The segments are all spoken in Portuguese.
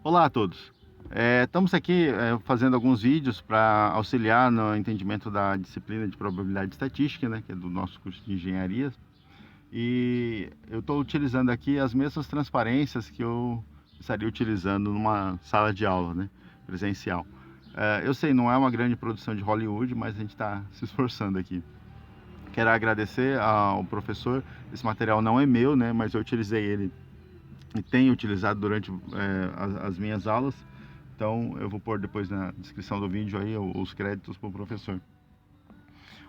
Olá a todos. Estamos aqui fazendo alguns vídeos para auxiliar no entendimento da disciplina de probabilidade estatística, né, que é do nosso curso de engenharia. E eu estou utilizando aqui as mesmas transparências que eu estaria utilizando numa sala de aula, né, presencial. Eu sei, não é uma grande produção de Hollywood, mas a gente está se esforçando aqui. Quero agradecer ao professor. Esse material não é meu, né, mas eu utilizei ele e tenho utilizado durante as minhas aulas. Então eu vou pôr depois na descrição do vídeo aí os créditos para o professor.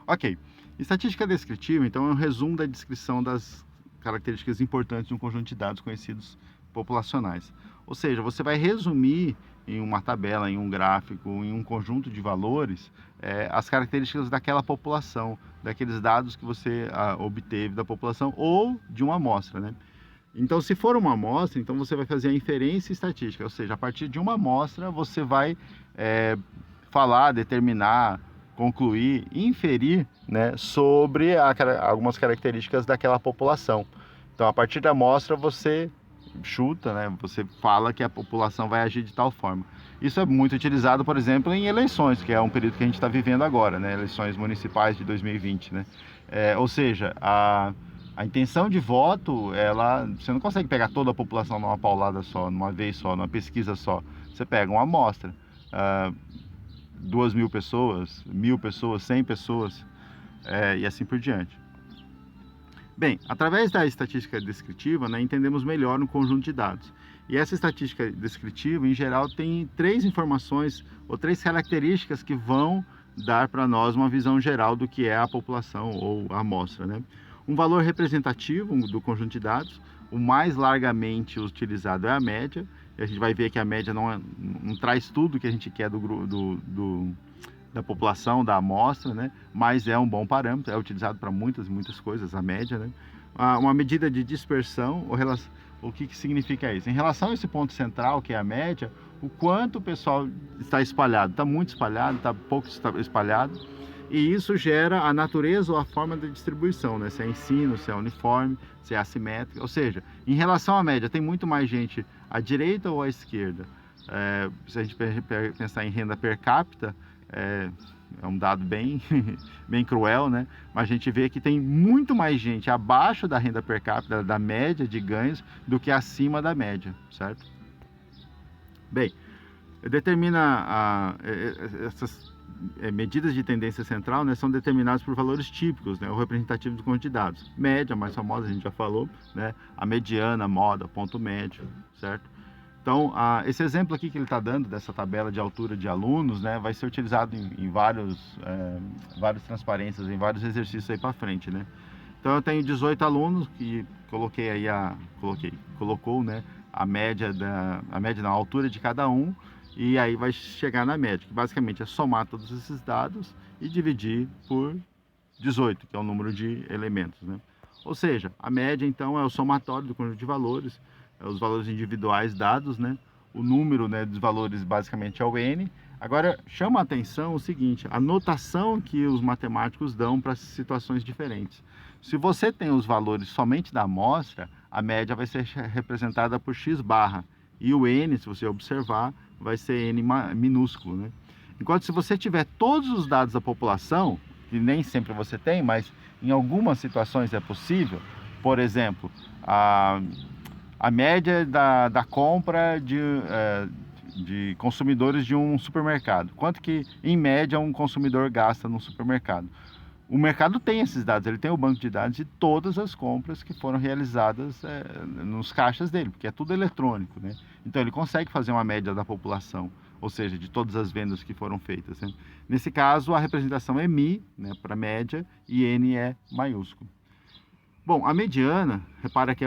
Ok, estatística descritiva então é um resumo da descrição das características importantes de um conjunto de dados conhecidos populacionais. Ou seja, você vai resumir em uma tabela, em um gráfico, em um conjunto de valores, as características daquela população, daqueles dados que você obteve da população ou de uma amostra, né? Então, se for uma amostra, então você vai fazer a inferência estatística, ou seja, a partir de uma amostra você vai falar, determinar, concluir, inferir, né, sobre algumas características daquela população. Então, a partir da amostra você chuta, né, você fala que a população vai agir de tal forma. Isso é muito utilizado, por exemplo, em eleições, que é um período que a gente está vivendo agora, né, eleições municipais de 2020, né. Ou seja, a intenção de voto, você não consegue pegar toda a população numa paulada só, numa vez só, numa pesquisa só. Você pega uma amostra, 2.000 pessoas, 1.000 pessoas, 100 pessoas, e assim por diante. Bem, através da estatística descritiva, né, entendemos melhor um conjunto de dados. E essa estatística descritiva, em geral, tem três informações ou três características que vão dar para nós uma visão geral do que é a população ou a amostra, né? Um valor representativo do conjunto de dados, o mais largamente utilizado é a média, e a gente vai ver que a média não traz tudo que a gente quer da população, da amostra, né? Mas é um bom parâmetro, é utilizado para muitas coisas, a média, né? Uma medida de dispersão, o que significa isso? Em relação a esse ponto central, que é a média, o quanto o pessoal está espalhado, está muito espalhado, está pouco espalhado, e isso gera a natureza ou a forma da distribuição, né? Se é ensino, se é uniforme, se é assimétrica, ou seja, em relação à média, tem muito mais gente à direita ou à esquerda. Se a gente pensar em renda per capita, é um dado bem, bem cruel, né? Mas a gente vê que tem muito mais gente abaixo da renda per capita, da média de ganhos, do que acima da média, certo? Bem, essas medidas de tendência central, né, são determinadas por valores típicos, né, ou representativos do conjunto de dados. Média, mais famosa, a gente já falou, né, a mediana, moda, ponto médio, certo? Então, esse exemplo aqui que ele está dando, dessa tabela de altura de alunos, né, vai ser utilizado em várias transparências, em vários exercícios aí para frente, né? Então, eu tenho 18 alunos que coloquei aí colocou, né, a média na altura de cada um, e aí vai chegar na média, que basicamente é somar todos esses dados e dividir por 18, que é o número de elementos, né? Ou seja, a média então é o somatório do conjunto de valores, os valores individuais dados, né? O número, né, dos valores basicamente é o n. Agora chama a atenção o seguinte: a notação que os matemáticos dão para situações diferentes. Se você tem os valores somente da amostra, a média vai ser representada por x barra, e o n, se você observar, vai ser n minúsculo, né? Enquanto se você tiver todos os dados da população, que nem sempre você tem, mas em algumas situações é possível, por exemplo, a média da compra de consumidores de um supermercado. Quanto que, em média, um consumidor gasta no supermercado? O mercado tem esses dados, ele tem o banco de dados de todas as compras que foram realizadas nos caixas dele, porque é tudo eletrônico, né? Então ele consegue fazer uma média da população, ou seja, de todas as vendas que foram feitas, né? Nesse caso, a representação é mi, né, para média, e n é maiúsculo. Bom, a mediana, repara que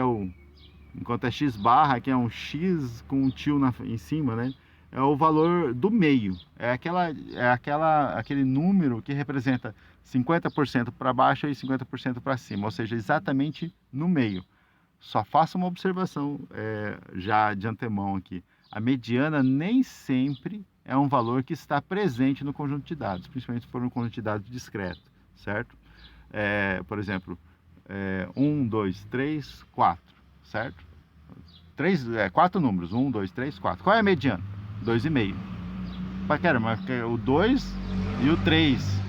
enquanto é x barra, que é um x com um tio em cima, né? É o valor do meio. Aquele número que representa 50% para baixo e 50% para cima, ou seja, exatamente no meio. Só faça uma observação já de antemão aqui. A mediana nem sempre é um valor que está presente no conjunto de dados, principalmente se for um conjunto de dados discreto, certo? Por exemplo, 1, 2, 3, 4, certo? quatro números, 1, 2, 3, 4. Qual é a mediana? 2,5. Mas o 2 e o 3,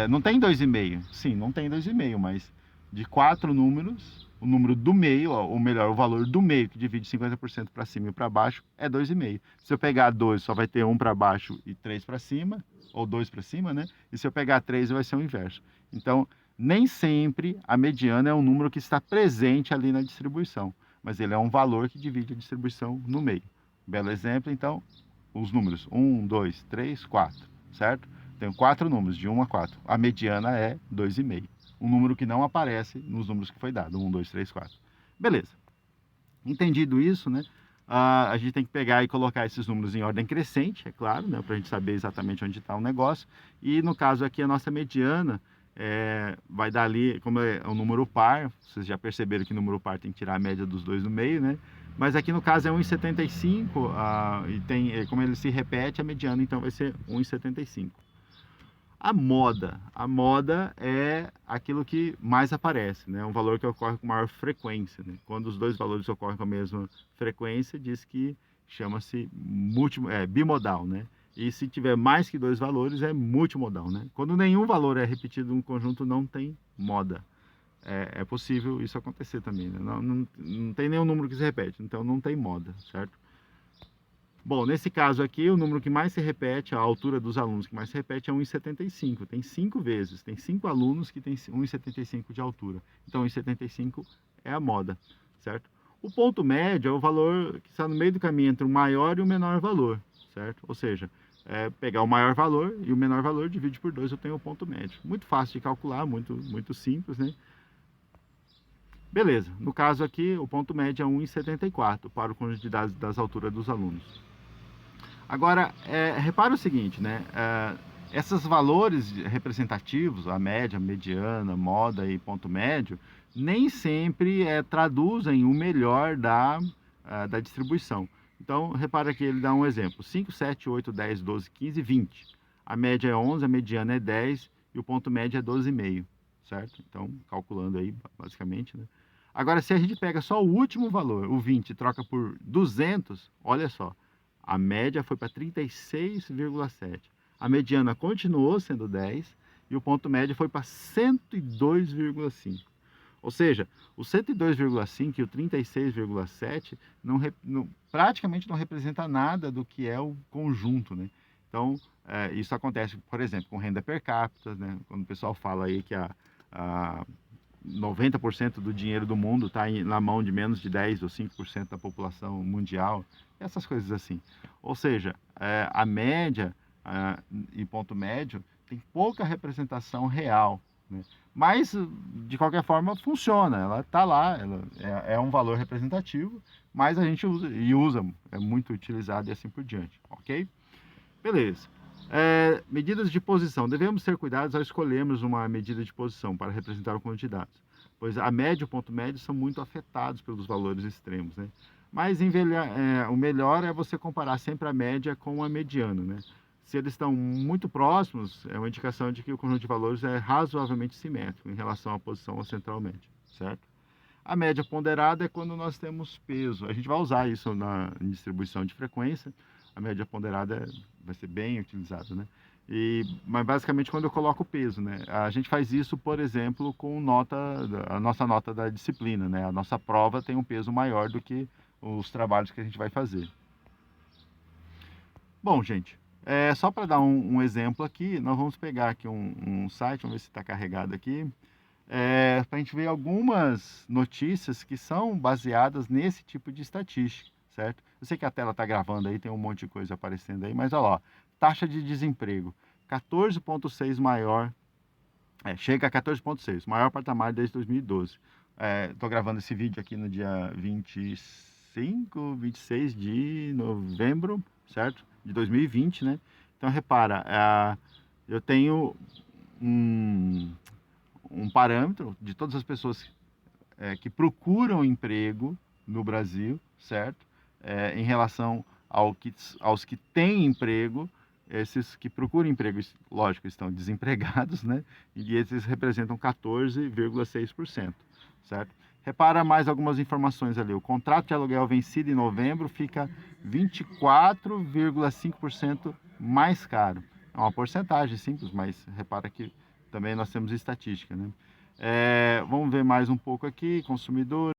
não tem 2,5? Sim, não tem 2,5, mas de 4 números, o número do meio, ou melhor, o valor do meio, que divide 50% para cima e para baixo, é 2,5. Se eu pegar 2, só vai ter 1 para baixo e 3 para cima, ou 2 para cima, né? E se eu pegar 3, vai ser o inverso. Então, nem sempre a mediana é um número que está presente ali na distribuição, mas ele é um valor que divide a distribuição no meio. Belo exemplo, então, os números 1, 2, 3, 4, certo? Tenho 4 números, de 1 a 4. A mediana é 2,5. Um número que não aparece nos números que foi dado, 1, 2, 3, 4. Beleza. Entendido isso, né? A gente tem que pegar e colocar esses números em ordem crescente, é claro, né? Para a gente saber exatamente onde está o negócio. E no caso aqui, a nossa mediana vai dar ali, como é um número par, vocês já perceberam que número par tem que tirar a média dos dois no meio, né? Mas aqui no caso é 1,75 e tem, como ele se repete, a mediana então vai ser 1,75. A moda é aquilo que mais aparece, né? Um valor que ocorre com maior frequência, né? Quando os dois valores ocorrem com a mesma frequência, diz que chama-se bimodal, né? E se tiver mais que dois valores, é multimodal, né? Quando nenhum valor é repetido no conjunto, não tem moda. É possível isso acontecer também, né? Não tem nenhum número que se repete, então não tem moda, certo? Bom, nesse caso aqui, o número que mais se repete, a altura dos alunos que mais se repete é 1,75. Tem 5 vezes, tem 5 alunos que tem 1,75 de altura. Então, 1,75 é a moda, certo? O ponto médio é o valor que está no meio do caminho entre o maior e o menor valor, certo? Ou seja, pegar o maior valor e o menor valor, divide por 2, eu tenho o ponto médio. Muito fácil de calcular, muito simples, né? Beleza, no caso aqui, o ponto médio é 1,74 para o conjunto de dados das alturas dos alunos. Agora, repara o seguinte, né? Esses valores representativos, a média, mediana, moda e ponto médio, nem sempre traduzem o melhor da distribuição. Então, repara que ele dá um exemplo: 5, 7, 8, 10, 12, 15, 20. A média é 11, a mediana é 10 e o ponto médio é 12,5, certo? Então, calculando aí, basicamente, né? Agora, se a gente pega só o último valor, o 20, e troca por 200, olha só, a média foi para 36,7. A mediana continuou sendo 10 e o ponto médio foi para 102,5. Ou seja, o 102,5 e o 36,7 praticamente não representa nada do que é o conjunto, né? Então, isso acontece, por exemplo, com renda per capita, né? Quando o pessoal fala aí que a 90% do dinheiro do mundo está na mão de menos de 10 ou 5% da população mundial, essas coisas assim. Ou seja, a média e ponto médio tem pouca representação real, né? Mas, de qualquer forma, funciona, ela está lá, ela é um valor representativo, mas a gente usa, é muito utilizado e assim por diante, ok? Beleza. Medidas de posição. Devemos ter cuidado ao escolhermos uma medida de posição para representar o conjunto de dados, pois a média e o ponto médio são muito afetados pelos valores extremos, né? Mas o melhor é você comparar sempre a média com a mediana, né? Se eles estão muito próximos, é uma indicação de que o conjunto de valores é razoavelmente simétrico em relação à posição ou central média, certo? A média ponderada é quando nós temos peso. A gente vai usar isso na distribuição de frequência. A média ponderada vai ser bem utilizada, né? Mas basicamente quando eu coloco o peso, né? A gente faz isso, por exemplo, com a nossa nota da disciplina, né? A nossa prova tem um peso maior do que os trabalhos que a gente vai fazer. Bom, gente, só para dar um exemplo aqui, nós vamos pegar aqui um site, vamos ver se está carregado aqui, para a gente ver algumas notícias que são baseadas nesse tipo de estatística, certo? Eu sei que a tela está gravando aí, tem um monte de coisa aparecendo aí, mas olha lá, taxa de desemprego, 14,6 maior, chega a 14,6, maior patamar desde 2012. Estou gravando esse vídeo aqui no dia 26 de novembro, certo? De 2020, né? Então, repara, eu tenho um parâmetro de todas as pessoas que procuram emprego no Brasil, certo? Em relação aos que têm emprego, esses que procuram emprego, lógico, estão desempregados, né? E esses representam 14,6%, certo? Repara mais algumas informações ali. O contrato de aluguel vencido em novembro fica 24,5% mais caro. É uma porcentagem simples, mas repara que também nós temos estatística, né? Vamos ver mais um pouco aqui, consumidor.